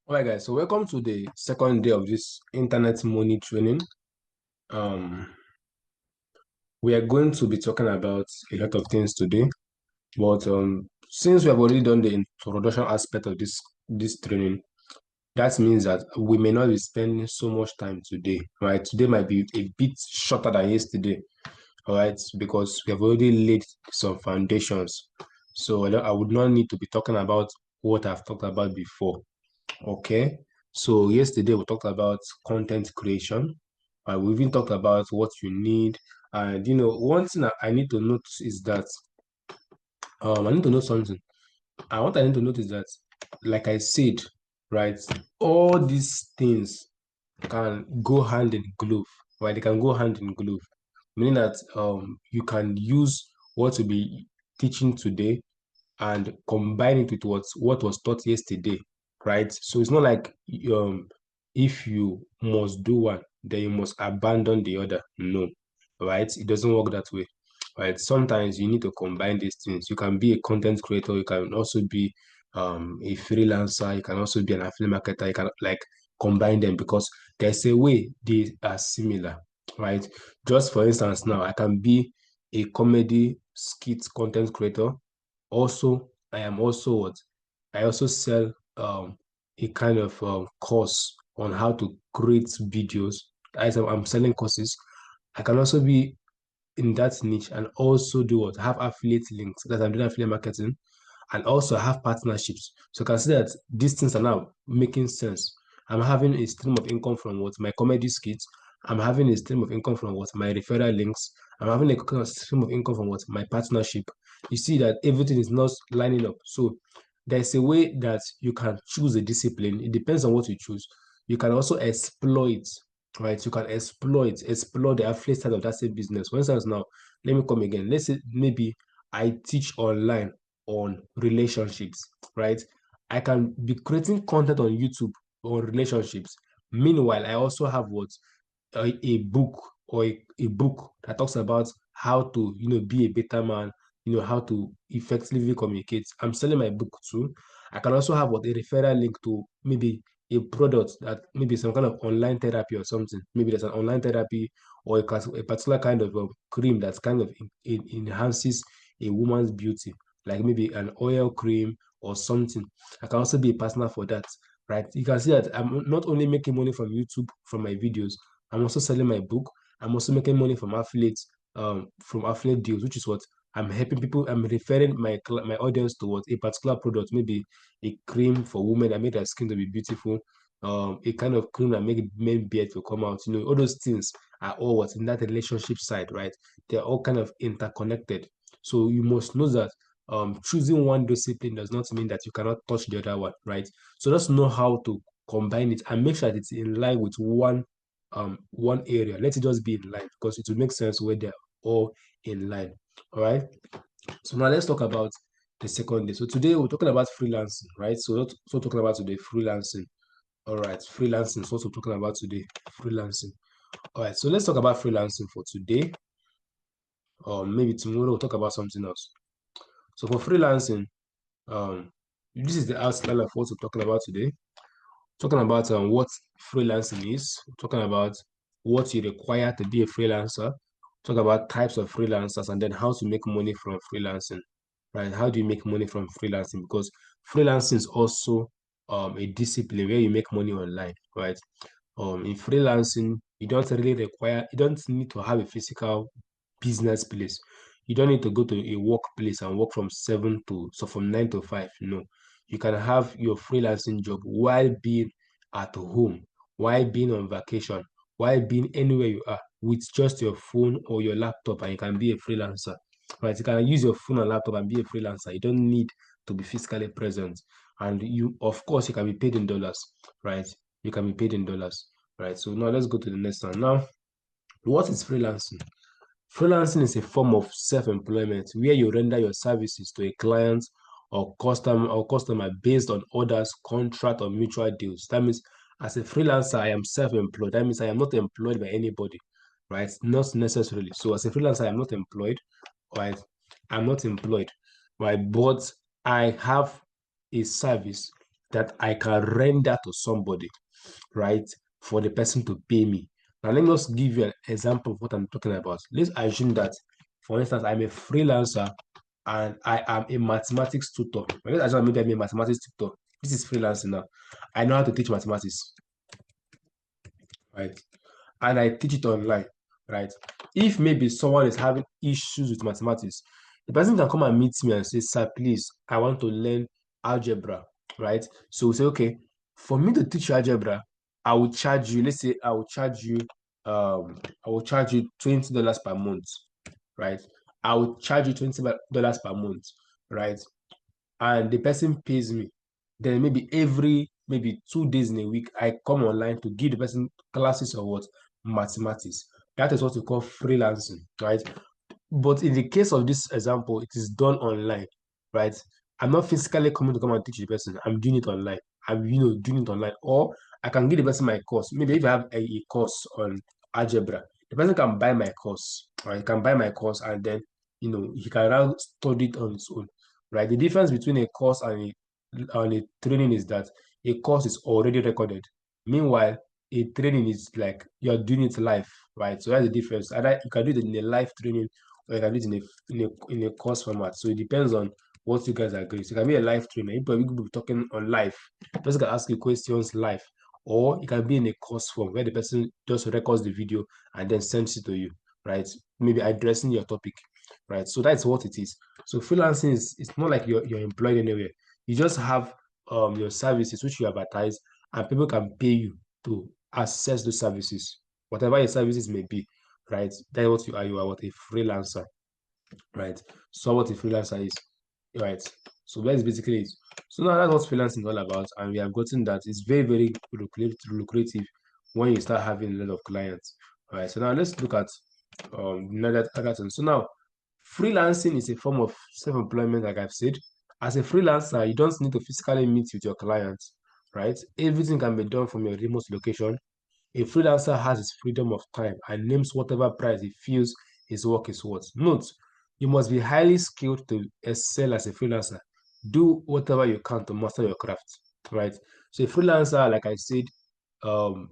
All right, guys. So welcome to the second day of this internet money training. Um, we are going to be talking about a lot of things today, but since we have already done the introduction aspect of this training, that means that we may not be spending so much time today. Right? Today might be a bit shorter than yesterday. All right, because we have already laid some foundations. So I would not need to be talking about what I've talked about before. Okay, so yesterday we talked about content creation. We even talked about what you need. And one thing I need to note is that I need to know something. And what I need to note is that, like I said, right, all these things can go hand in glove, right? They can go hand in glove, meaning that you can use what to be teaching today and combine it with what was taught yesterday, right? So it's not like if you must do one, then you must abandon the other. No, right? It doesn't work that way, right? Sometimes you need to combine these things. You can be a content creator. You can also be a freelancer. You can also be an affiliate marketer. You can like combine them because there's a way they are similar, right? Just for instance, now I can be a comedy skit content creator. Also, I am also what I also sell a kind of course on how to create videos. As I'm selling courses, I can also be in that niche and also do what have affiliate links that I'm doing affiliate marketing and also have partnerships. So you can see that these things are now making sense. I'm having a stream of income from what my comedy skits. I'm having a stream of income from what my referral links. I'm having a kind of stream of income from what my partnership. You see that everything is not lining up. So there's a way that you can choose a discipline. It depends on what you choose. You can also exploit, right? You can explore the affiliate side of that same business. For instance, now let me come again. Let's say maybe I teach online on relationships, right? I can be creating content on YouTube on relationships. Meanwhile, I also have what a book or a book that talks about how to be a better man, how to effectively communicate. I'm selling my book too. I can also have what a referral link to maybe a product that maybe some kind of online therapy or something. Maybe there's an online therapy or a particular kind of cream that kind of enhances a woman's beauty, like maybe an oil cream or something. I can also be a partner for that, right? You can see that I'm not only making money from YouTube from my videos, I'm also selling my book. I'm also making money from affiliate deals, which is what I'm helping people. I'm referring my audience towards a particular product, maybe a cream for women that make their skin to be beautiful, a kind of cream that make men beard to come out. All those things are all what's in that relationship side, right? They're all kind of interconnected. So you must know that choosing one discipline does not mean that you cannot touch the other one, right? So just know how to combine it and make sure that it's in line with one area. Let it just be in line because it will make sense where they're all in line. All right. So now let's talk about the second day. So today we're talking about freelancing, right? So talking about today freelancing. All right, freelancing. So what we're talking about today, freelancing. All right, so let's talk about freelancing for today, or maybe tomorrow we'll talk about something else. So for freelancing, um, this is the outline of what we're talking about today. Talking about what freelancing is, talking about what you require to be a freelancer, talk about types of freelancers, and then how to make money from freelancing, right? How do you make money from freelancing? Because freelancing is also a discipline where you make money online, right? In freelancing, you don't need to have a physical business place. You don't need to go to a workplace and work from 9 to 5. No, you can have your freelancing job while being at home, while being on vacation, while being anywhere you are with just your phone or your laptop, and you can be a freelancer. Right? You can use your phone and laptop and be a freelancer. You don't need to be physically present. And of course, you can be paid in dollars, right? You can be paid in dollars, right? So now let's go to the next one. Now, what is freelancing? Freelancing is a form of self-employment where you render your services to a client or customer based on orders, contract, or mutual deals. That means as a freelancer, I am self-employed. That means I am not employed by anybody, right? Not necessarily. So as a freelancer, I am not employed, right? I'm not employed, right? But I have a service that I can render to somebody, right, for the person to pay me. Now, let me just give you an example of what I'm talking about. Let's assume that, for instance, I'm a freelancer and I am a mathematics tutor. Well, let's assume maybe I'm a mathematics tutor. This is freelancing now. I know how to teach mathematics, right? And I teach it online, right? If maybe someone is having issues with mathematics, the person can come and meet me and say, "Sir, please, I want to learn algebra," right? So we say, okay, for me to teach you algebra, I will charge you, let's say I will charge you $20 per month, right? I will charge you $20 per month, right? And the person pays me. Then maybe every maybe 2 days in a week, I come online to give the person classes of what? Mathematics. That is what we call freelancing, right? But in the case of this example, it is done online, right? I'm not physically coming to come and teach the person. I'm doing it online. I'm doing it online. Or I can give the person my course. Maybe if I have a course on algebra, the person can buy my course, or he can buy my course and then he can now study it on his own. Right? The difference between a course and a training is that a course is already recorded. Meanwhile, a training is like you're doing it live, right? So that's the difference. Either you can do it in a live training or you can do it in a course format. So it depends on what you guys agree. So it can be a live training. You probably be talking on live. The person can ask you questions live. Or it can be in a course form where the person just records the video and then sends it to you, right? Maybe addressing your topic, right? So that's what it is. So freelancing is it's not like you're employed anywhere. You just have your services which you advertise and people can pay you to access those services, whatever your services may be, right? That's what you are. You are what a freelancer, right? So what a freelancer is, right? So that's basically it. So now that's what freelancing is all about, and we have gotten that it's very, very lucrative when you start having a lot of clients. All right. So now let's look at another thing. So now freelancing is a form of self-employment, like I've said. As a freelancer, you don't need to physically meet with your clients, right? Everything can be done from your remote location. A freelancer has his freedom of time and names whatever price he feels his work is worth. Note, you must be highly skilled to excel as a freelancer. Do whatever you can to master your craft, right? So a freelancer, like I said, um,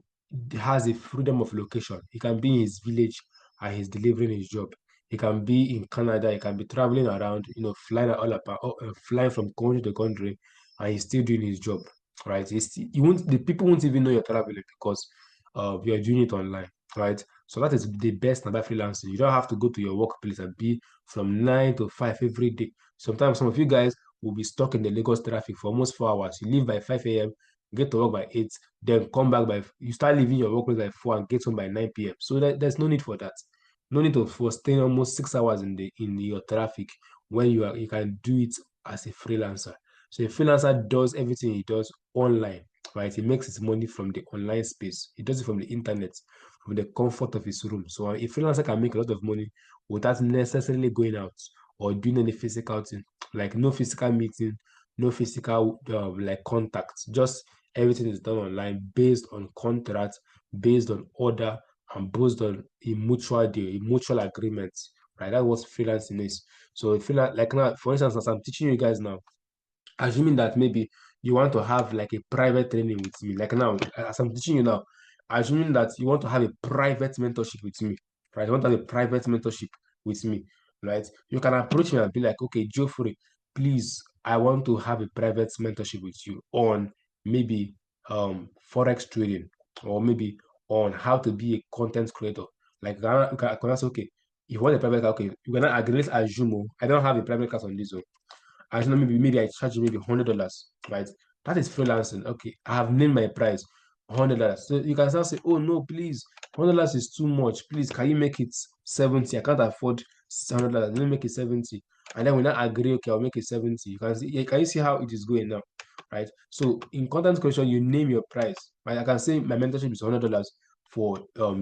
has a freedom of location. He can be in his village and he's delivering his job. He can be in Canada. He can be traveling around, flying all up, flying from country to country, and he's still doing his job, right? You won't, the people won't even know you're traveling because we are doing it online, right? So that is the best about freelancing. You don't have to go to your workplace and be from 9 to 5 every day. Sometimes some of you guys will be stuck in the Lagos traffic for almost 4 hours. You leave by 5 a.m., get to work by 8, then come back you start leaving your workplace by 4 and get home by 9 p.m. So there's no need for that. No need for staying almost 6 hours in your traffic when you can do it as a freelancer. So a freelancer does everything he does online, right? He makes his money from the online space. He does it from the internet, from the comfort of his room. So a freelancer can make a lot of money without necessarily going out or doing any physical thing, like no physical meeting, no physical like contact. Just everything is done online based on contract, based on order, and based on a mutual deal, a mutual agreement. Right, that's what freelancing is. So, like now, for instance, as I'm teaching you guys now, assuming that maybe you want to have like a private training with me, like now, as I'm teaching you now, assuming that you want to have a private mentorship with me, right? You want to have a private mentorship with me, right? You can approach me and be like, okay, Geoffrey, please, I want to have a private mentorship with you on maybe forex trading or maybe on how to be a content creator. Like, I can say, okay, if you want a private, okay, you can agree. Let's assume I don't have a private class on this one. I don't know, maybe I charge you maybe $100, right? That is freelancing. Okay, I have named my price $100. So you can start say, oh no, please, $100 is too much. Please, can you make it 70? I can't afford $100. Let me make it 70. And then when I agree, okay, I'll make it 70. You can see, yeah, can you see how it is going now? Right? So in content creation, you name your price. Right? I can say my mentorship is $100 for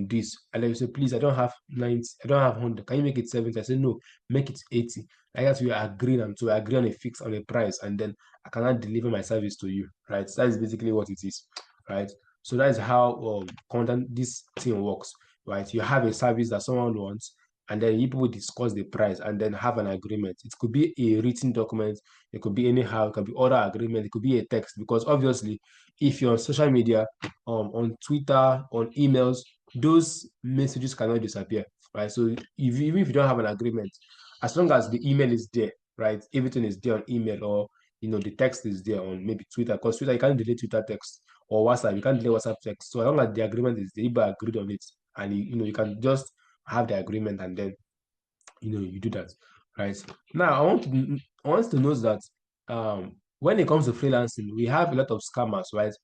this. And then you say, please, I don't have 90, I don't have 100. Can you make it 70? I say no, make it 80. I guess we agree and to agree on a fix on a price, and then I cannot deliver my service to you, right? So that is basically what it is, right? So that is how content this thing works, right? You have a service that someone wants, and then you people discuss the price and then have an agreement. It could be a written document, it could be anyhow, it could be oral agreement, it could be a text. Because obviously, if you're on social media, on Twitter, on emails, those messages cannot disappear, right? So even if you don't have an agreement, as long as the email is there, right, everything is there on email, or the text is there on maybe Twitter, because Twitter, you can't delete Twitter text, or WhatsApp, you can't delete WhatsApp text. So as long as the agreement is there, you agreed on it, and you can just have the agreement, and then you do that, right? Now I want to note that when it comes to freelancing, we have a lot of scammers, right?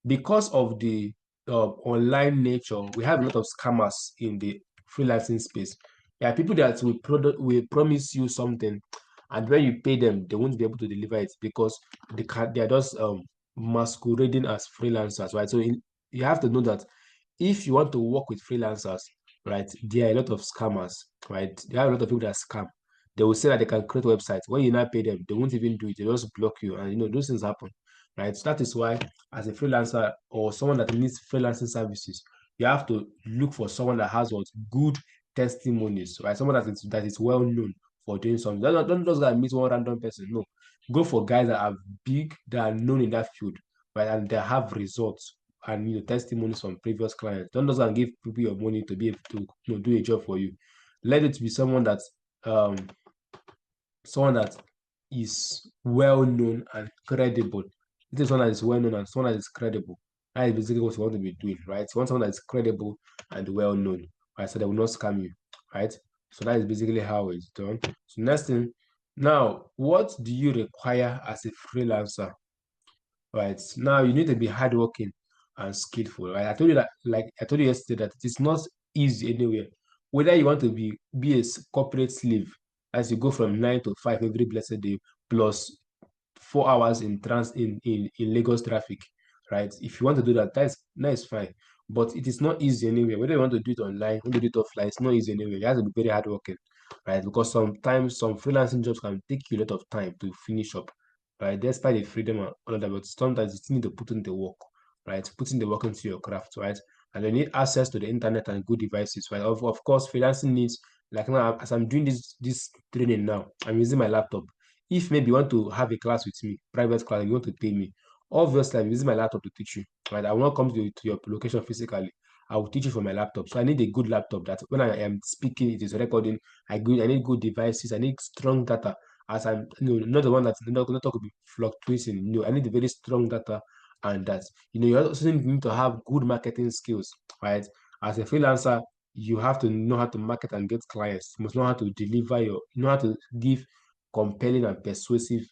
Because of the online nature, we have a lot of scammers in the freelancing space. There are people that will promise you something, and when you pay them, they won't be able to deliver it because they are just masquerading as freelancers, right? So you have to know that if you want to work with freelancers, right, there are a lot of scammers, right? There are a lot of people that scam. They will say that they can create websites. When you not pay them, they won't even do it. They just block you, and those things happen, right? So that is why, as a freelancer or someone that needs freelancing services, you have to look for someone that has what good testimonies, right? Someone that is well known for doing something. Don't just go and meet one random person. No, go for guys that are big, that are known in that field, right, and they have results and testimonies from previous clients. Don't just go and give people your money to be able to do a job for you. Let it be um someone that is well known and credible. This is someone that is well known and someone that is credible. That is basically what you want to be doing, right? You want someone that is credible and well known, right? So they will not scam you, right? So that is basically how it's done. So next thing, now, what do you require as a freelancer? Right now, you need to be hardworking and skillful. Right? I told you that, like I told you yesterday, that it is not easy anywhere. Whether you want to be a corporate slave, as you go from 9 to 5 every blessed day, plus 4 hours in Lagos traffic, right? If you want to do that, that's fine. But it is not easy anywhere. Whether you want to do it online, want to do it offline, it's not easy anywhere. You have to be very hardworking, right? Because sometimes some freelancing jobs can take you a lot of time to finish up, right? Despite the freedom and all of that, but sometimes you still need to put in the work, right? Put in the work into your craft, right? And you need access to the internet and good devices, right? Of course, freelancing needs, like now, as I'm doing this training now, I'm using my laptop. If maybe you want to have a class with me, private class, and you want to pay me, obviously I'm using my laptop to teach you, right? I will not come to your location physically. I will teach you from my laptop. So I need a good laptop that when I am speaking, it is recording. I need good devices. I need strong data. As I'm, not the one that's not going to be fluctuating. I need a very strong data, and that you also need to have good marketing skills, right? As a freelancer, you have to know how to market and get clients. You must know how to deliver how to give compelling and persuasive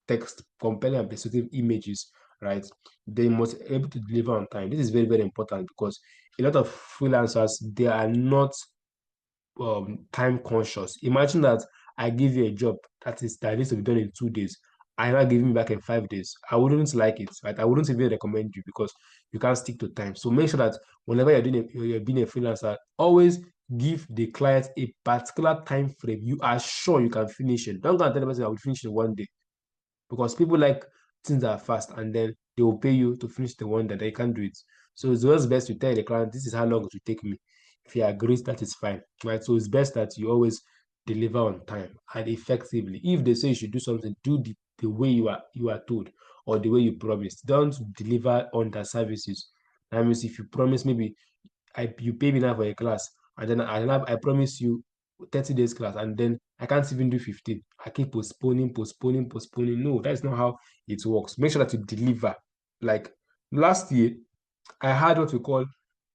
text, compelling and persuasive images, right? They must be able to deliver on time. This is very, very important because a lot of freelancers, they are not time conscious. Imagine that I give you a job that needs to be done in 2 days. I now give me back in 5 days. I wouldn't like it, right? I wouldn't even recommend you because you can't stick to time. So make sure that whenever you're being a freelancer, always give the client a particular time frame. You are sure you can finish it. Don't go and tell the person I will finish it one day, because people like things that are fast, and then they will pay you to finish the one that they can't do it. So it's always best to tell the client, this is how long it will take me. If he agrees, that is fine, right? So it's best that you always deliver on time and effectively. If they say you should do something, do the way you are told, or the way you promised. Don't deliver on the services. That means if you promise, maybe you pay me now for a class, and then I promise you 30 days class, and then I can't even do 15. I keep postponing, postponing, postponing. No, that's not how it works. Make sure that you deliver. Like last year, I had what we call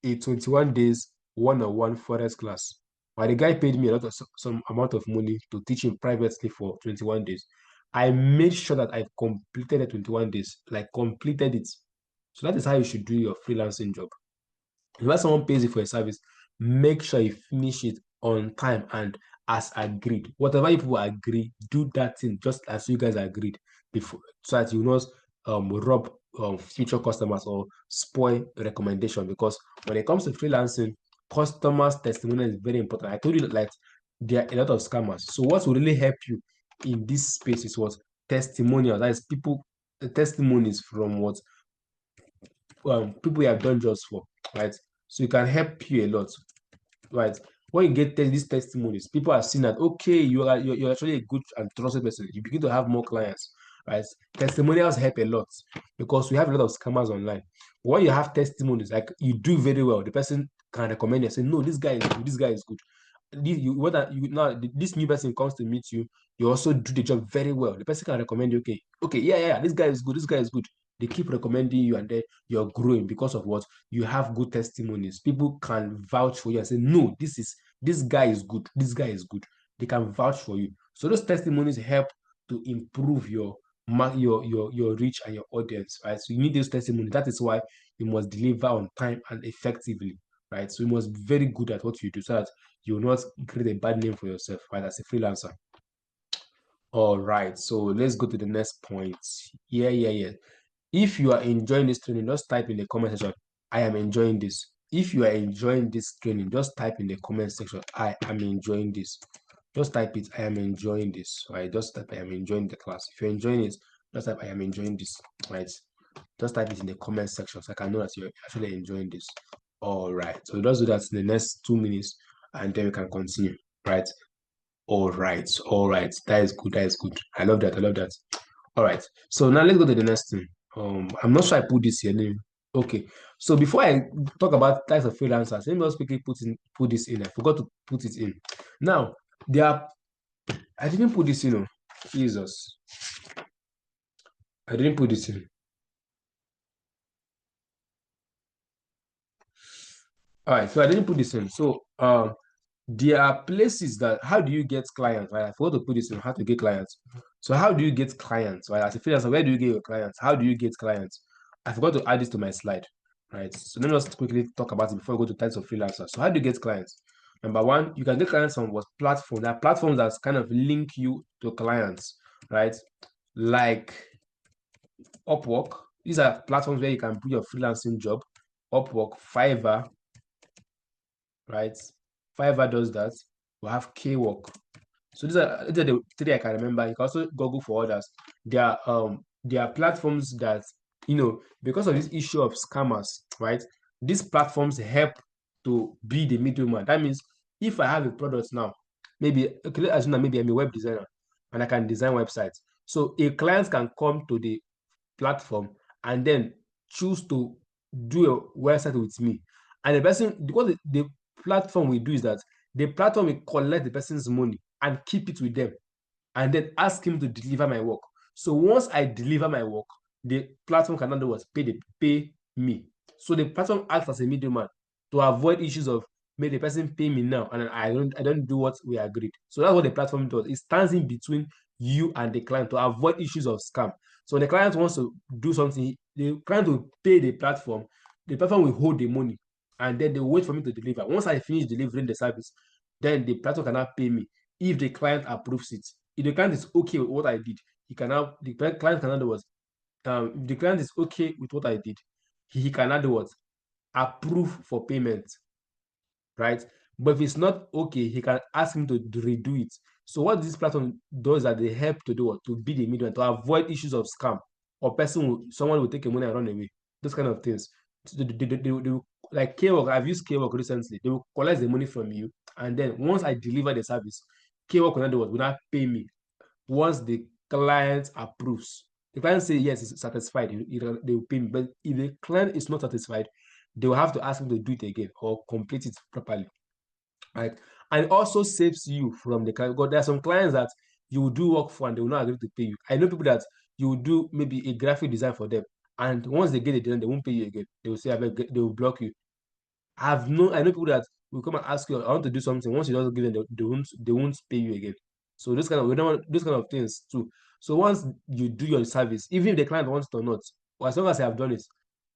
a 21 days one-on-one forex class. But the guy paid me a lot of some amount of money to teach him privately for 21 days. I made sure that I completed the 21 days, like completed it. So that is how you should do your freelancing job. When someone pays you for a service, make sure you finish it on time and as agreed. Whatever you people agree, do that thing just as you guys agreed before, so that you not rob future customers or spoil recommendation. Because when it comes to freelancing, customers' testimony is very important. I told you that, like, there are a lot of scammers. So what will really help you in this space is what testimonials. That is people testimonies from what people you have done just for, right? So it can help you a lot, right? when you get these testimonies, people are seeing that okay, you're actually a good and trusted person. You begin to have more clients, right? Testimonials help a lot because we have a lot of scammers online. When you have testimonies, like you do very well, the person can recommend you and say, no, this guy is good, this guy is good. This new person comes to meet you, you also do the job very well. The person can recommend you, okay, yeah, this guy is good, this guy is good. They keep recommending you, and then you're growing because of what you have good testimonies. People can vouch for you and say, no, this guy is good, this guy is good. They can vouch for you. So those testimonies help to improve your reach and your audience, right? So you need those testimonies. That is why you must deliver on time and effectively, right? So you must be very good at what you do so that you will not create a bad name for yourself, right? As a freelancer. All right, so let's go to the next point. Yeah. If you are enjoying this training, just type in the comment section, I am enjoying this. If you are enjoying this training, just type in the comment section, I am enjoying this. Just type it, I am enjoying this, right? Just type, I am enjoying the class. If you're enjoying it, just type, I am enjoying this, right? Just type it in the comment section so I can know that you're actually enjoying this. All right, so just do that in the next 2 minutes and then we can continue, right? All right. That is good. That is good. I love that. I love that. All right. So now let's go to the next thing. I'm not sure I put this here. Okay. So before I talk about types of freelancers, let me just quickly put this in. I forgot to put it in. Now, there are I didn't put this in. Jesus. I didn't put this in. All right, so I didn't put this in. So there are places that how do you get clients? Right? I forgot to put this in how to get clients. So how do you get clients? Right? As a freelancer, where do you get your clients? How do you get clients? I forgot to add this to my slide. Right. So let me just quickly talk about it before we go to types of freelancers. So how do you get clients? Number one, you can get clients on what platform? There are platforms that kind of link you to clients, right? Like Upwork. These are platforms where you can put your freelancing job. Upwork, Fiverr, right? Fiverr does that. We have Kwork. So these are the three I can remember. You can also Google for others. There are platforms that because of this issue of scammers, right? These platforms help to be the middleman. That means if I have a product now, maybe okay, let's assume that maybe I'm a web designer and I can design websites. So a client can come to the platform and then choose to do a website with me. And the person, because the platform we do is that the platform will collect the person's money and keep it with them and then ask him to deliver my work. So once I deliver my work, the platform can do what? Pay me. So the platform acts as a middleman to avoid issues of may the person pay me now and I don't do what we agreed. So that's what the platform does. It stands in between you and the client to avoid issues of scam. So when the client wants to do something, the client will pay the platform will hold the money and then they wait for me to deliver. Once I finish delivering the service, then the platform cannot pay me if the client approves it. If the client is okay with what I did, the client can do what? If the client is okay with what I did, he can do what? Approve for payment, right? But if it's not okay, he can ask him to redo it. So what this platform does is that they help to do what? To be the middleman, to avoid issues of scam or someone will take your money and run away. Those kind of things. So like Kwork, I've used Kwork recently. They will collect the money from you, and then once I deliver the service, Kwork will not do what? Will not pay me once the client approves. The client say yes, is satisfied, they will pay me. But if the client is not satisfied, they will have to ask him to do it again or complete it properly, right? And it also saves you from the client because there are some clients that you will do work for and they will not agree to pay you. I know people that you will do maybe a graphic design for them, and once they get it done, they won't pay you again. They will say, they will block you. I know people that will come and ask you, I want to do something. Once you don't give them, they won't pay you again. So we don't want those kind of things too. So once you do your service, even if the client wants it or not, or as long as I have done it,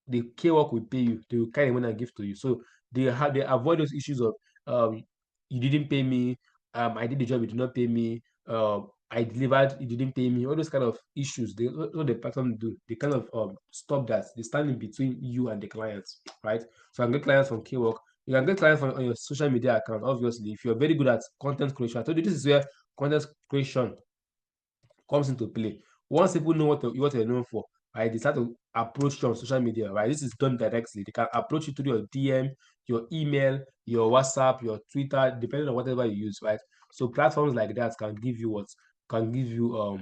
the K work will pay you. They will carry money and give to you. So they avoid those issues of you didn't pay me, I did the job, you did not pay me, I delivered, you didn't pay me, all those kind of issues. What the platform do, they kind of stop that. They stand in between you and the clients, right? So I can get clients from Kwork. You can get clients on your social media account, obviously. If you're very good at content creation, I told you this is where content creation comes into play. Once people know what you're known for, right? They start to approach you on social media, right? This is done directly. They can approach you through your DM, your email, your WhatsApp, your Twitter, depending on whatever you use, right? So platforms like that can give you what can give you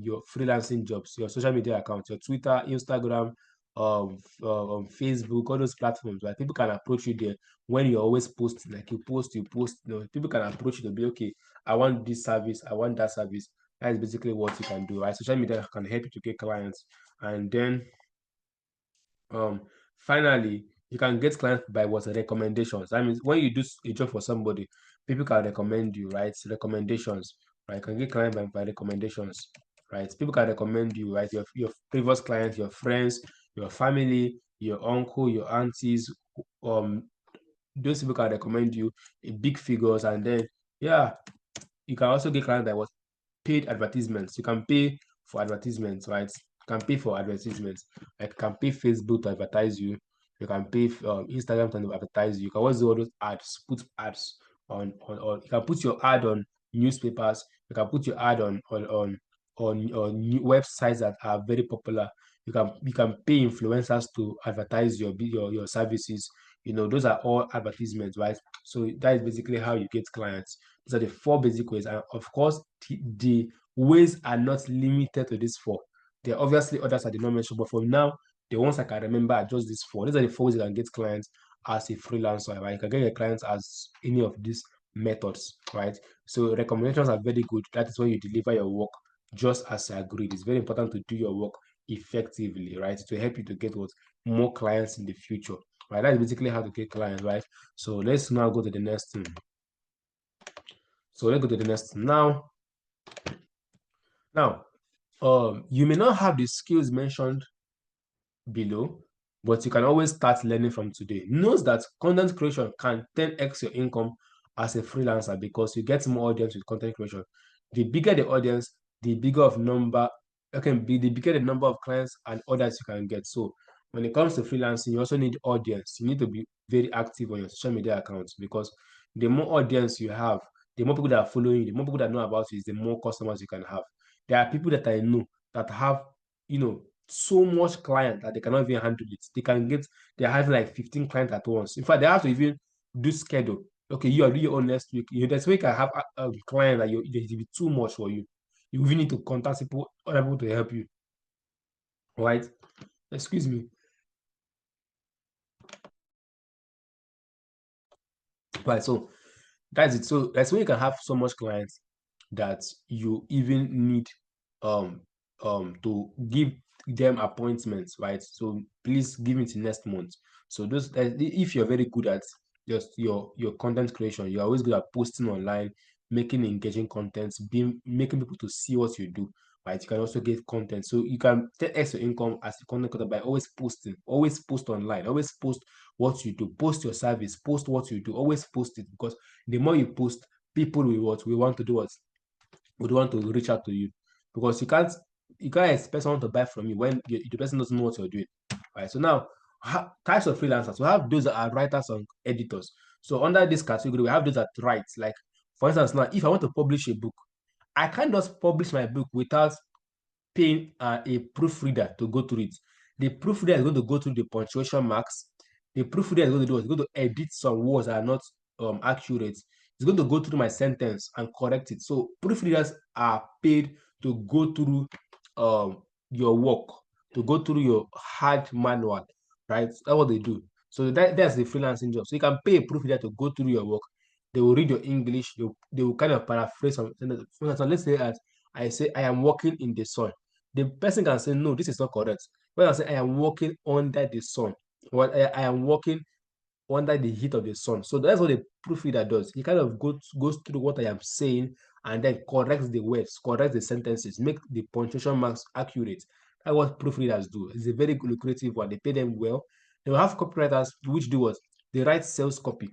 your freelancing jobs, your social media accounts, your Twitter, Instagram, Facebook, all those platforms, right? People can approach you there when you're always posting, like you post, people can approach you to be okay, I want this service, I want that service. That is basically what you can do, right? Social media can help you to get clients. And then um finally, you can get clients by what recommendations. That means when you do a job for somebody, people can recommend you, right? Recommendations, right? You can get clients by recommendations, right? People can recommend you, right? Your previous clients, your friends, your family, your uncle, your aunties, um those people can recommend you in big figures. And then yeah, you can also get clients by what paid advertisements. You can pay for advertisements, right? You can pay for advertisements. Like you can pay Facebook to advertise you. You can pay Instagram to advertise you. You can also do all those ads, put ads on. You can put your ad on newspapers. You can put your ad on new websites that are very popular. You can pay influencers to advertise your services. Those are all advertisements, right? So that is basically how you get clients. These are the four basic ways. And of course, the ways are not limited to these four. There are obviously others I did not mention, but for now, the ones I can remember are just these four. These are the four ways you can get clients as a freelancer, right? You can get your clients as any of these methods, right? So recommendations are very good. That is when you deliver your work just as agreed. It's very important to do your work effectively, right? To help you to get what more clients in the future, right? That's basically how to get clients, right? So let's now go to the next thing. So let's go to the next thing. Now, you may not have the skills mentioned below, but you can always start learning from today. Note that content creation can 10x your income as a freelancer because you get more audience with content creation. The bigger the audience, the bigger of number, the bigger the number of clients and orders you can get. So when it comes to freelancing, you also need audience. You need to be very active on your social media accounts because the more audience you have, the more people that are following you, the more people that know about you, the more customers you can have. There are people that I know that have, so much client that they cannot even handle it. They're having like 15 clients at once. In fact, they have to even do schedule. Okay, you are doing your own next week. Next week I have a client that it will be too much for you. You even need to contact people, other people to help you. Right? Excuse me. Right. So that's it. So that's when you can have so much clients that you even need um to give them appointments, right? So please give me to next month. So those if you're very good at just your content creation, you're always good at posting online, making engaging content, being making people to see what you do, right? You can also get content. So you can take extra income as a content creator by always posting, always post online, always post what you do, post your service, post what you do, always post it because the more you post, people will what we want to do what would want to reach out to you because you can't expect someone to buy from you when the person doesn't know what you're doing. Right. So now types of freelancers. We have those that are writers and editors. So under this category, we have those that write. Like for instance, now if I want to publish a book, I can't just publish my book without paying a proofreader to go through it. The proofreader is going to go through the punctuation marks. The proofreader is going to do is going to edit some words that are not accurate. It's going to go through my sentence and correct it. So proofreaders are paid to go through your work, to go through your hard manual, right? That's what they do. So that's the freelancing job. So you can pay a proofreader to go through your work. They will read your English. They will kind of paraphrase some. For instance, let's say that I say I am walking in the sun. The person can say, no, this is not correct. When I say I am walking under the sun, well, I am walking under the heat of the sun. So that's what the proofreader does. He kind of goes through what I am saying and then corrects the words, corrects the sentences, make the punctuation marks accurate. That's what proofreaders do. It's a very lucrative one. They pay them well. They will have copywriters which do what? They write sales copy.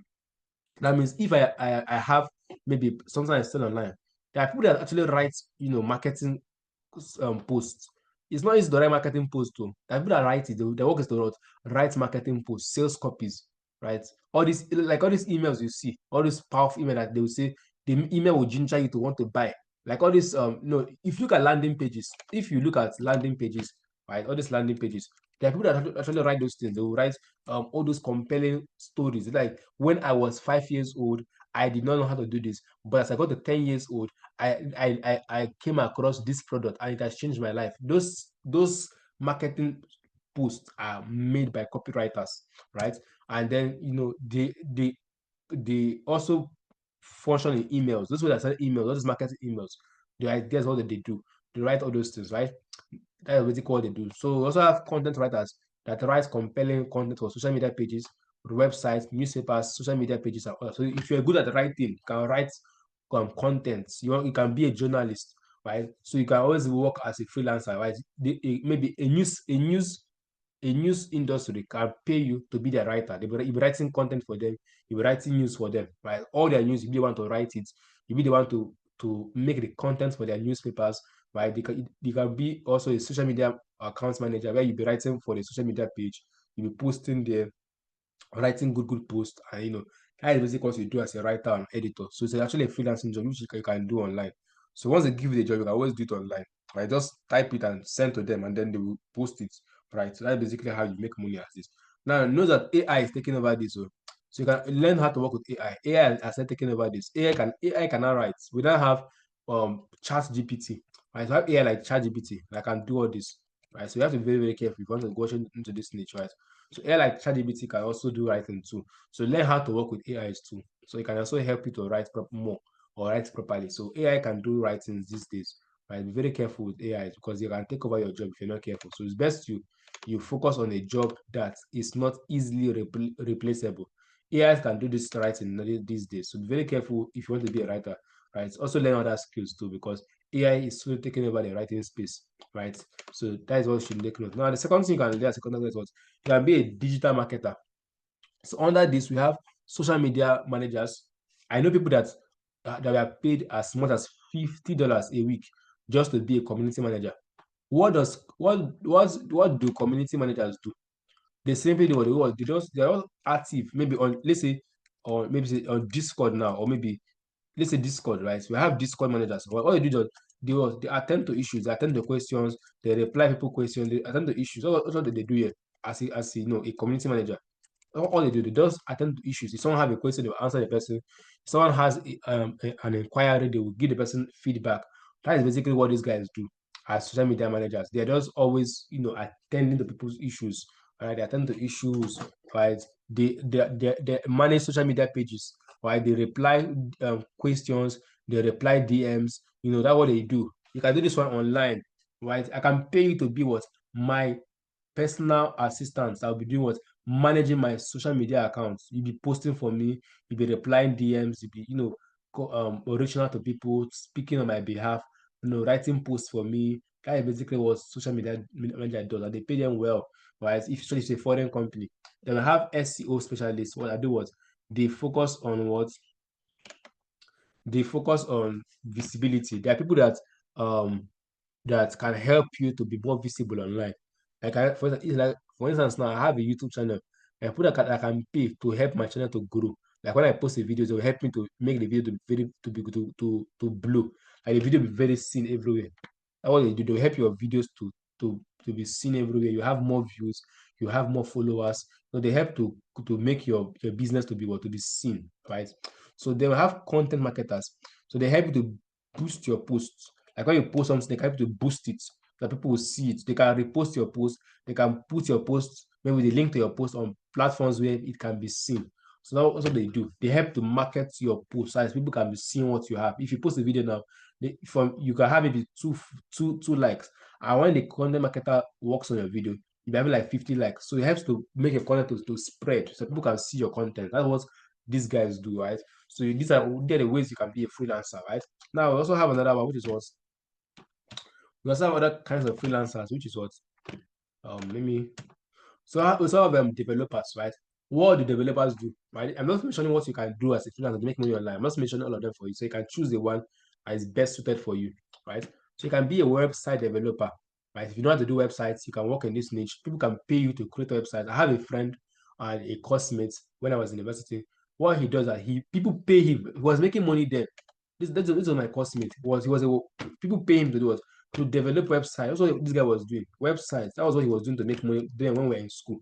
That means if I have maybe something I sell online, there are people that actually write, marketing posts. It's not easy to write marketing posts too. The people that write it, their work is to write marketing posts, sales copies, right? All these emails you see, all these powerful email that they will say, the email will ginger you to want to buy. Like all this, if you look at landing pages, if you look at landing pages right? All these landing pages. There are people that actually write those things. They will write all those compelling stories. Like when I was 5 years old, I did not know how to do this, but as I got to 10 years old, I came across this product and it has changed my life. Those marketing posts are made by copywriters, right? And then they also function in emails. Those people that send emails, all these marketing emails, the ideas what they do. They write all those things, right? That's basically what they do. So we also have content writers that write compelling content for social media pages, websites, newspapers, social media pages, and all. So if you're good at writing, you can write content. You can be a journalist, right? So you can always work as a freelancer, right? Maybe a news industry can pay you to be their writer. You'll be writing content for them. You'll be writing news for them, right? All their news, if they want to write it, you'll be the one to make the content for their newspapers, right? They can be also a social media account manager where you'll be writing for the social media page. You'll be posting there, writing good posts, and that is basically what you do as a writer and editor. So it's actually a freelancing job which you can do online. So once they give you the job, you can always do it online, right? Just type it and send to them, and then they will post it, right? So that's basically how you make money as this. Now know that AI is taking over this, so you can learn how to work with AI. AI has not taken over this. AI cannot write. We don't have Chat GPT, right? So have AI like Chat GPT that can do all this, right? So you have to be very careful if you want to go into this niche, right? So AI like ChatGPT can also do writing too. So learn how to work with AIs too. So it can also help you to write more or write properly. So AI can do writings these days. Right? Be very careful with AIs because they can take over your job if you're not careful. So it's best you focus on a job that is not easily replaceable. AIs can do this writing these days. So be very careful if you want to be a writer. Right? Also learn other skills too because AI is slowly taking over the writing space. Right? So that is what you should take note. Now the second thing you can do as a content is what you can be a digital marketer. So under this, we have social media managers. I know people that were paid as much as $50 a week just to be a community manager. What do community managers do? They simply do what they're all active, maybe on let's say or maybe say on Discord now, or maybe let's say Discord, right? We have Discord managers. What they do is they attend to issues, they attend to questions, they reply people questions, they attend to issues. That's what they do here as a community manager. All they do, they just attend to issues. If someone have a question, they will answer the person. If someone has an inquiry, they will give the person feedback. That is basically what these guys do as social media managers. They're just always, attending to people's issues. Right? They attend to issues, right? They manage social media pages, right? They reply questions, they reply DMs. That's what they do. You can do this one online, right? I can pay you to be what my personal assistant. I'll be doing what managing my social media accounts. You'll be posting for me, you'll be replying DMs, you'll be reaching out to people, speaking on my behalf, writing posts for me. That is basically what social media manager does, and they pay them well, right? If so it's a foreign company, then I have SEO specialists. What I do was they focus on what they focus on visibility. There are people that can help you to be more visible online. For instance, now I have a YouTube channel. And people that I can pay to help my channel to grow. Like when I post a video, they will help me to make the video to be very to blow. Like the video be very seen everywhere. That's what they do. They help your videos to be seen everywhere. You have more views, you have more followers. So they help to make your business to be what to be seen, right? So they will have content marketers. So they help you to boost your posts. Like when you post something, they can help you to boost it so that people will see it. They can repost your post. They can put your post, maybe the link to your post on platforms where it can be seen. So that's what they do. They help to market your post so as people can be seeing what you have. If you post a video now, you can have maybe two likes. And when the content marketer works on your video, you have like 50 likes. So it helps to make your content to spread so people can see your content. That's what these guys do, right? So they're the ways you can be a freelancer, right? Now we also have another one, which is what we also have other kinds of freelancers, which is what let me we also have developers, right? What do developers do, right? I'm not mentioning what you can do as a freelancer to make money online. I'm not mentioning all of them for you. So you can choose the one that is best suited for you, right? So you can be a website developer, right? If you know how to do websites, you can work in this niche. People can pay you to create websites. I have a friend and a coursemate when I was in university. What he does that people pay him. He was making money there. This was my coursemate. He was a people pay him to do what? to develop websites. That's what this guy was doing. Websites. That was what he was doing to make money then when we were in school.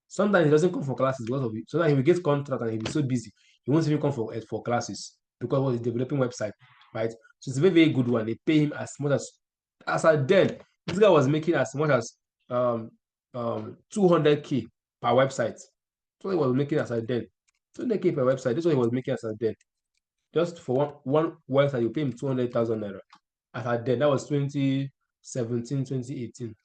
Sometimes he doesn't come for classes because of it. Sometimes he will get contract and he'll be so busy. He won't even come for classes because what he's developing website, right? So it's a very, very good one. They pay him as much as at then. This guy was making as much as 200K per website. That's what he was making as at then. 200K per website. That's what he was making as at then. Just for one website, you pay him 200,000 naira. As at then, that was 2017, 2018.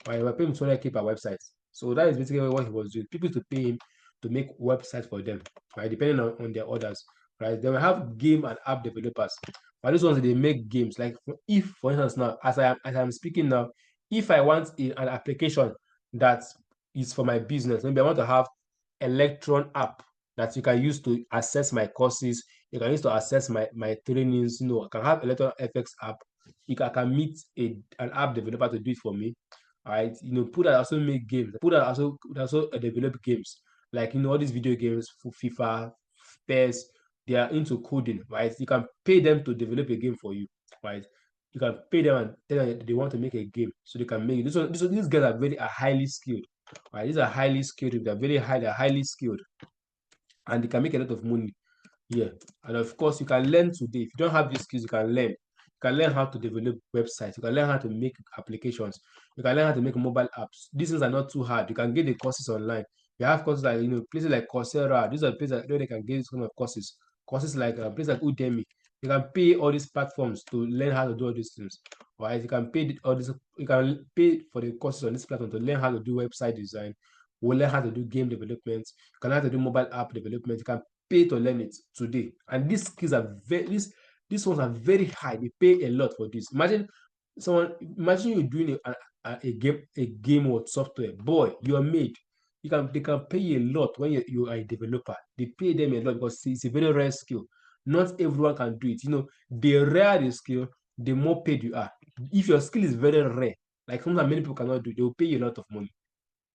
Right? We were paying 200K per website. So that is basically what he was doing. People used to pay him to make websites for them, right? Depending on their orders, right? Then we have game and app developers. But these ones they make games. Like if, for instance, now as I'm speaking now, if I want an application that is for my business, maybe I want to have Electron app that you can use to access my courses. You can use to access my trainings. I can have Electron FX app. I can meet an app developer to do it for me. All right, people that also make games, people that also develop games, like all these video games for FIFA, PES, they are into coding, right? You can pay them to develop a game for you, right? You can pay them and tell them they want to make a game, so they can make it. These guys are highly skilled, right? These are highly skilled. They're highly skilled, and they can make a lot of money. Yeah, and of course, you can learn today. If you don't have these skills, you can learn. You can learn how to develop websites. You can learn how to make applications. You can learn how to make mobile apps. These things are not too hard. You can get the courses online. You have courses like places like Coursera. These are places where they can get this kind of courses. Courses like places like Udemy. You can pay all these platforms to learn how to do all these things. Right? You can pay all this. You can pay for the courses on this platform to learn how to do website design. We learn how to do game development. You can learn how to do mobile app development. You can pay to learn it today. And these skills are these ones are very high. They pay a lot for this. Imagine you doing a game or software. Boy, you are made. They can pay you a lot when you are a developer. They pay them a lot because it's a very rare skill. Not everyone can do it. The rarer the skill, the more paid you are. If your skill is very rare, like something that many people cannot do, they will pay you a lot of money,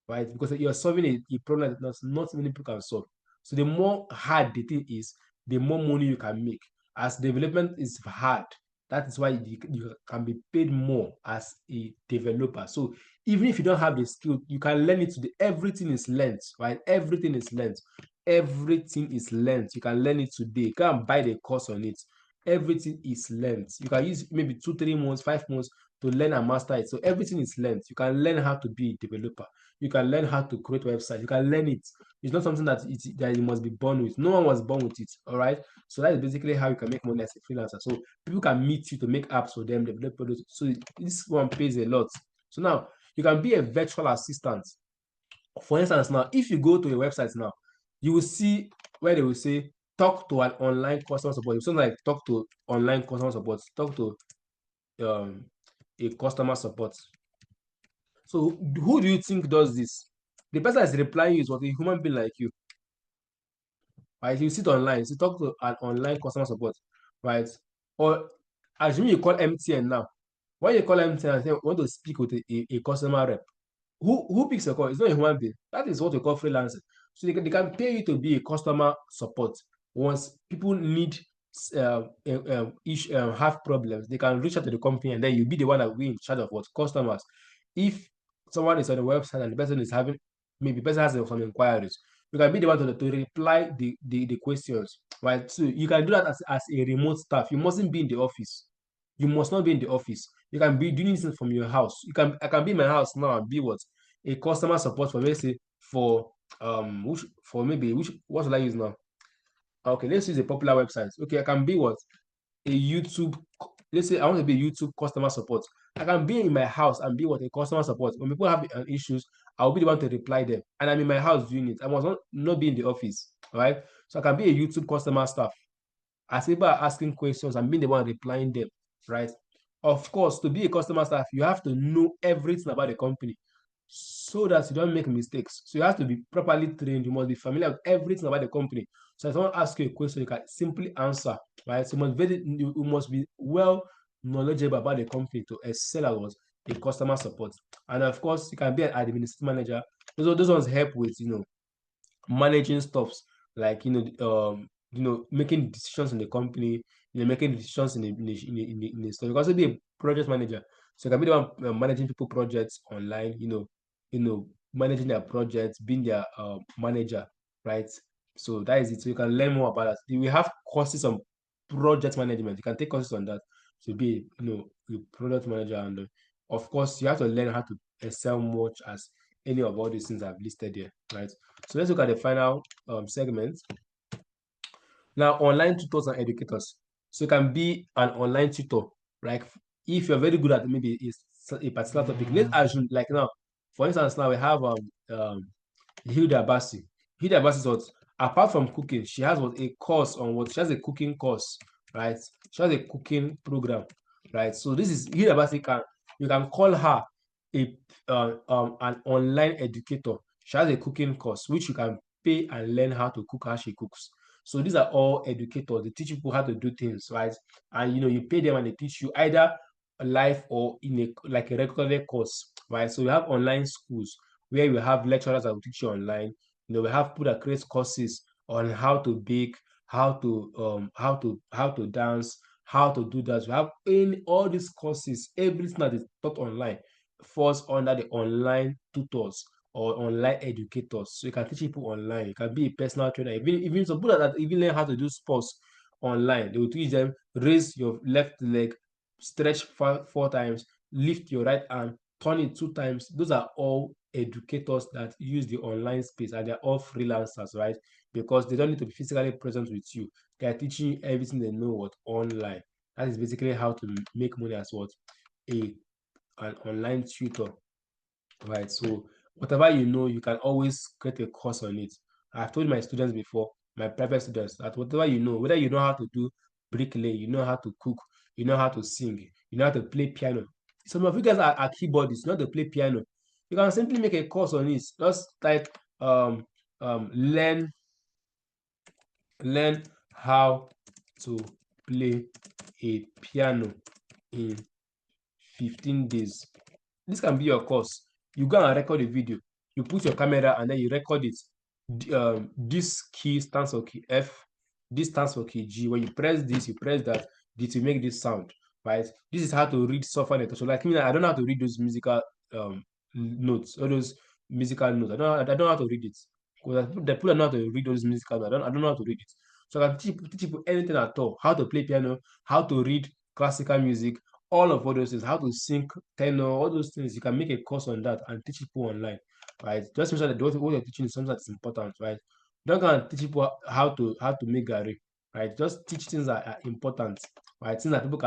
right? Because you're solving a problem that not many people can solve. So the more hard the thing is, the more money you can make. As development is hard, that is why you can be paid more as a developer. So even if you don't have the skill, you can learn it today. Everything is learned, right? Everything is learned. Everything is learned. You can learn it today. You can buy the course on it. Everything is learned. You can use maybe 2, 3 months, 5 months to learn and master it. So everything is learned. You can learn how to be a developer. You can learn how to create websites. You can learn it. It's not something that you must be born with. No one was born with it. All right. So that is basically how you can make money as a freelancer. So people can meet you to make apps for them, develop products. So this one pays a lot. So now you can be a virtual assistant. For instance, now if you go to a website now, you will see where they will say talk to an online customer support. It's something like talk to online customer support, talk to um a customer support. So who do you think does this? The person that's replying you is what a human being like you, right? You sit online, you talk to an online customer support, right? Or assuming you call MTN now. When you call MTN and say you want to speak with a customer rep, who picks your call? It's not a human being. That is what we call freelancing. So they can pay you to be a customer support. Once people need have problems, they can reach out to the company and then you'll be the one that will be in charge of what customers. If someone is on the website and the person is having maybe the person has some inquiries, you can be the one to reply the questions, right? So you can do that as a remote staff. You mustn't be in the office. You must not be in the office. You can be doing this from your house. I can be in my house now and be what a customer support for, let's say, for which for maybe which what should I use now? Okay, let's use a popular website. Okay, I can be what a YouTube. Let's say I want to be a YouTube customer support. I can be in my house and be what a customer support. When people have issues, I'll be the one to reply them, and I'm in my house doing it. I must not be in the office, all right? So I can be a YouTube customer staff. As people are asking questions and being the one replying them, right? Of course, to be a customer staff, you have to know everything about the company so that you don't make mistakes. So you have to be properly trained. You must be familiar with everything about the company. So if someone asks you a question, you can simply answer, right? So you must be well knowledgeable about the company to excel at what a customer support. And of course, you can be an administrative manager. Those ones help with managing stuffs like making decisions in the company, making decisions in the store. You can also be a project manager. So you can be the one managing people projects online, managing their projects, being their manager, right? So that is it. So you can learn more about that. We have courses on project management. You can take courses on that to be, a product manager. And of course, you have to learn how to excel much as any of all these things I've listed here, right? So let's look at the final segment. Now, online tutors and educators. So you can be an online tutor. Like if you're very good at maybe a particular topic. Let's assume like now, for instance, now we have Hilda Bassi. Hilda Bassi is what, apart from cooking, she has what, a course on what, she has a cooking course, right? She has a cooking program, right? So this is Hilda Bassi. You can call her a an online educator. She has a cooking course which you can pay and learn how to cook, how she cooks. So these are all educators. They teach people how to do things, right? And you pay them and they teach you either live or in a like a recorded course, right? So we have online schools where we have lecturers that will teach you online. We have people that create courses on how to bake, how to dance, how to do that. We have in all these courses, everything that is taught online falls under the online tutors or online educators. So you can teach people online. You can be a personal trainer. Even some people that even learn how to do sports online, they will teach them raise your left leg, stretch four times, lift your right arm, turn it two times. Those are all educators that use the online space, and they're all freelancers, right? Because they don't need to be physically present with you. They are teaching you everything they know what online. That is basically how to make money as what a an online tutor, right? So whatever you know, you can always create a course on it. I've told my students before, my private students, that whatever you know, whether you know how to do bricklay, you know how to cook, you know how to sing, you know how to play piano. Some of you guys are keyboardists, not to play piano. You can simply make a course on it. Just like learn how to play a piano in 15 days. This can be your course. You go and record a video. You put your camera and then you record it. This key stands for key F. This stands for key G. When you press this, you press that. This will make this sound, right? This is how to read software notation. Like me, I don't know how to read those musical notes, all those musical notes. I don't know how to read it. Because the people that know how to read those musical notes, I don't know how to read it. So I can teach people anything at all. How to play piano, how to read classical music, all those things, how to sync tenor, all those things. You can make a course on that and teach people online, right? Just make sure that what you're teaching is something that's important, right? Don't go and teach people how to make Gary, right? Just teach things that are important, right? Things that people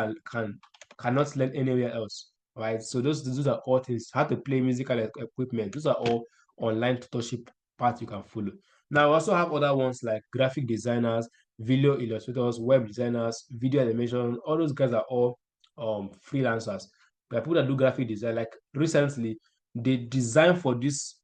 cannot learn anywhere else, right? So those are all things. How to play musical equipment. Those are all online tutorship parts you can follow. Now, we also have other ones like graphic designers, video illustrators, web designers, video animation. All those guys are all freelancers. There are people that do graphic design. Like recently, they designed for this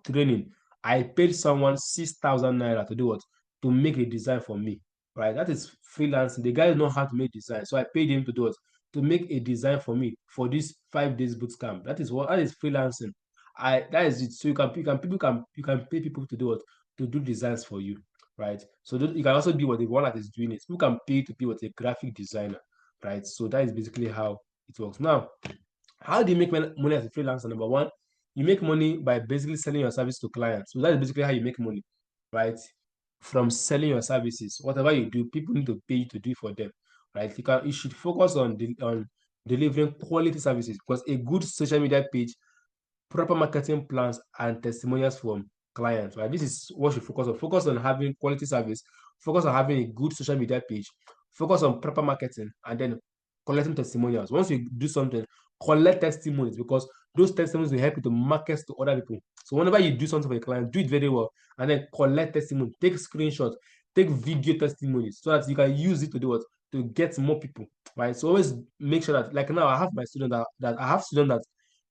training. I paid someone 6,000 naira to do what? To make a design for me. Right? That is freelancing. The guy know how to make design. So I paid him to do what? To make a design for me for this 5 days boot camp. That is freelancing. That is it. So you can pay people to do what? To do designs for you. Right. So you can also be what the one that is doing it. You can pay to be what a graphic designer, right? So that is basically how it works. Now, how do you make money as a freelancer? Number one, you make money by basically selling your service to clients. So that is basically how you make money, right? From selling your services, whatever you do, people need to pay you to do it for them, right? You should focus on delivering quality services, because a good social media page, proper marketing plans, and testimonials from clients, right? This is what you focus on. Focus on having quality service, focus on having a good social media page, focus on proper marketing, and then collecting testimonials. Once you do something, collect testimonies, because those testimonies will help you to market to other people. So whenever you do something for a client, do it very well, and then collect testimony, take screenshots, take video testimonies, so that you can use it to do what? To get more people, right? So always make sure that, like now, I have my student that I have student that,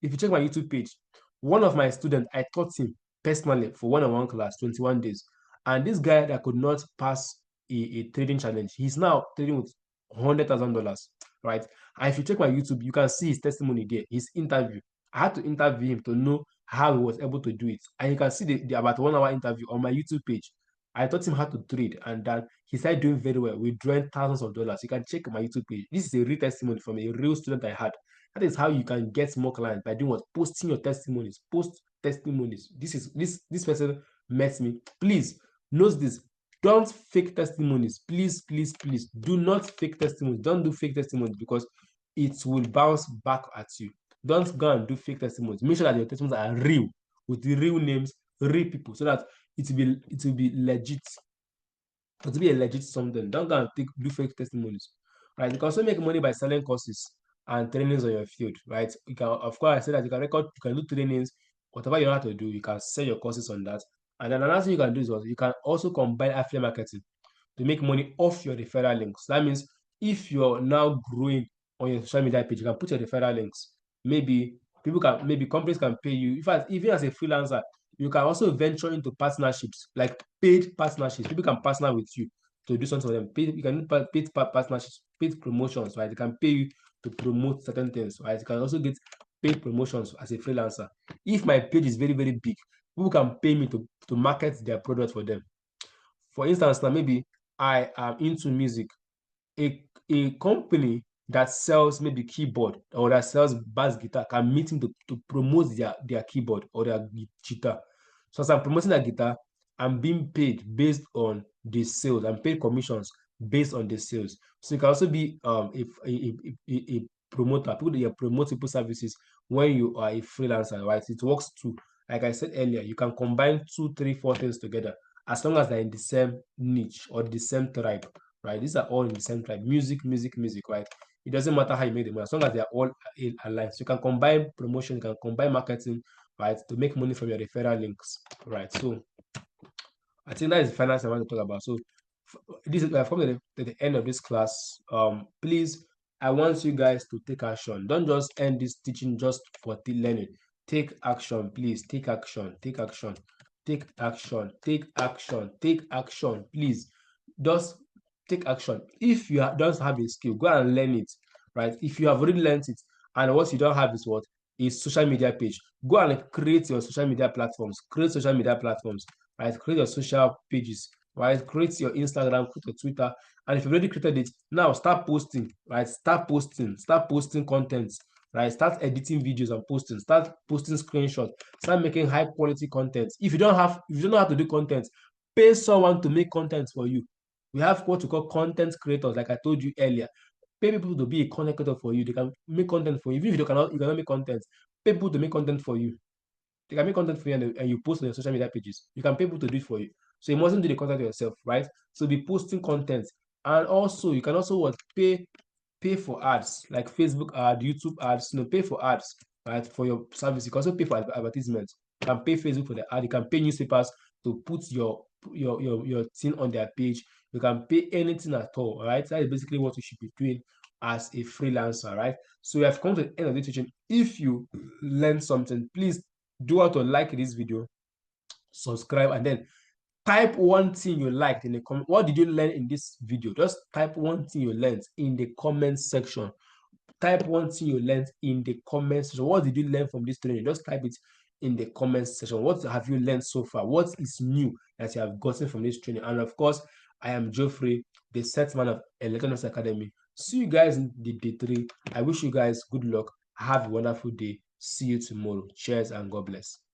if you check my YouTube page, one of my students, I taught him personally for one-on-one class, 21 days. And this guy that could not pass a trading challenge, he's now trading with $100,000, right? And if you check my YouTube, you can see his testimony there, his interview. I had to interview him to know how he was able to do it. And you can see the about 1 hour interview on my YouTube page. I taught him how to trade, and that he started doing very well, withdrawing thousands of dollars. You can check my YouTube page. This is a real testimony from a real student I had. That is how you can get more clients, by doing what? Posting your testimonies. Post testimonies. This person met me. Please note this. Don't fake testimonies. Please, please, please. Do not fake testimonies. Don't do fake testimonies, because it will bounce back at you. Don't go and do fake testimonies. Make sure that your testimonies are real, with the real names, real people, so that it will be legit. To be a legit something. Don't go and do fake testimonies, right? You can also make money by selling courses and trainings on your field, right? You can, of course, I said that you can do trainings, whatever you know how to do, you can sell your courses on that. And then another thing you can do is also, you can also combine affiliate marketing to make money off your referral links. That means if you're now growing on your social media page, you can put your referral links. Maybe companies can pay you. In fact, even as a freelancer, you can also venture into partnerships, like paid partnerships. People can partner with you to do something for them. You can do paid partnerships, paid promotions, right? They can pay you to promote certain things, right? You can also get paid promotions as a freelancer. If my page is very, very big, people can pay me to market their product for them. For instance, now maybe I am into music. A company that sells maybe keyboard or that sells bass guitar can meet me to promote their keyboard or their guitar. So as I'm promoting that guitar, I'm being paid based on the sales. I'm paid commissions based on the sales. So you can also be a promoter. People that you promote people services when you are a freelancer, right? It works too. Like I said earlier, you can combine two, three, four things together as long as they're in the same niche or the same tribe, right? These are all in the same tribe. Music, music, music, right? It doesn't matter how you make the money, as long as they are all aligned. So you can combine promotion, you can combine marketing, right, to make money from your referral links, right? So I think that is the final thing I want to talk about. So this is from the end of this class. Please, I want you guys to take action. Don't just end this teaching just for learning. Take action, please. Take action. Take action. Take action. Take action. Take action. Please, just take action. If you don't have a skill, go and learn it. Right? If you have already learned it, and what you don't have is what is social media page. Go and create your social media platforms. Create social media platforms. Right? Create your social pages, right? Create your Instagram, create your Twitter. And if you've already created it, now start posting, right? Start posting content, right? Start editing videos and posting, start posting screenshots, start making high quality content. If you don't know how to do content, pay someone to make content for you. We have what we call content creators, like I told you earlier. Pay people to be a content creator for you. They can make content for you. Even if you cannot make content, pay people to make content for you. They can make content for you, and you post on your social media pages. You can pay people to do it for you. So you mustn't do the content yourself, right? So be posting content. And also you can also what pay for ads, like Facebook ad, YouTube ads, pay for ads, right? For your service. You can also pay for advertisements. You can pay Facebook for the ad, you can pay newspapers to put your thing on their page. You can pay anything at all, right? That is basically what you should be doing as a freelancer, right? So we have come to the end of the teaching. If you learn something, please do how to like this video, subscribe, and then type one thing you liked in the comment. What did you learn in this video? Just type one thing you learned in the comment section. Type one thing you learned in the comment section. What did you learn from this training? Just type it in the comment section. What have you learned so far? What is new that you have gotten from this training? And of course, I am Geoffrey, the set man of Electronics Academy. See you guys in the day 3. I wish you guys good luck. Have a wonderful day. See you tomorrow. Cheers and God bless.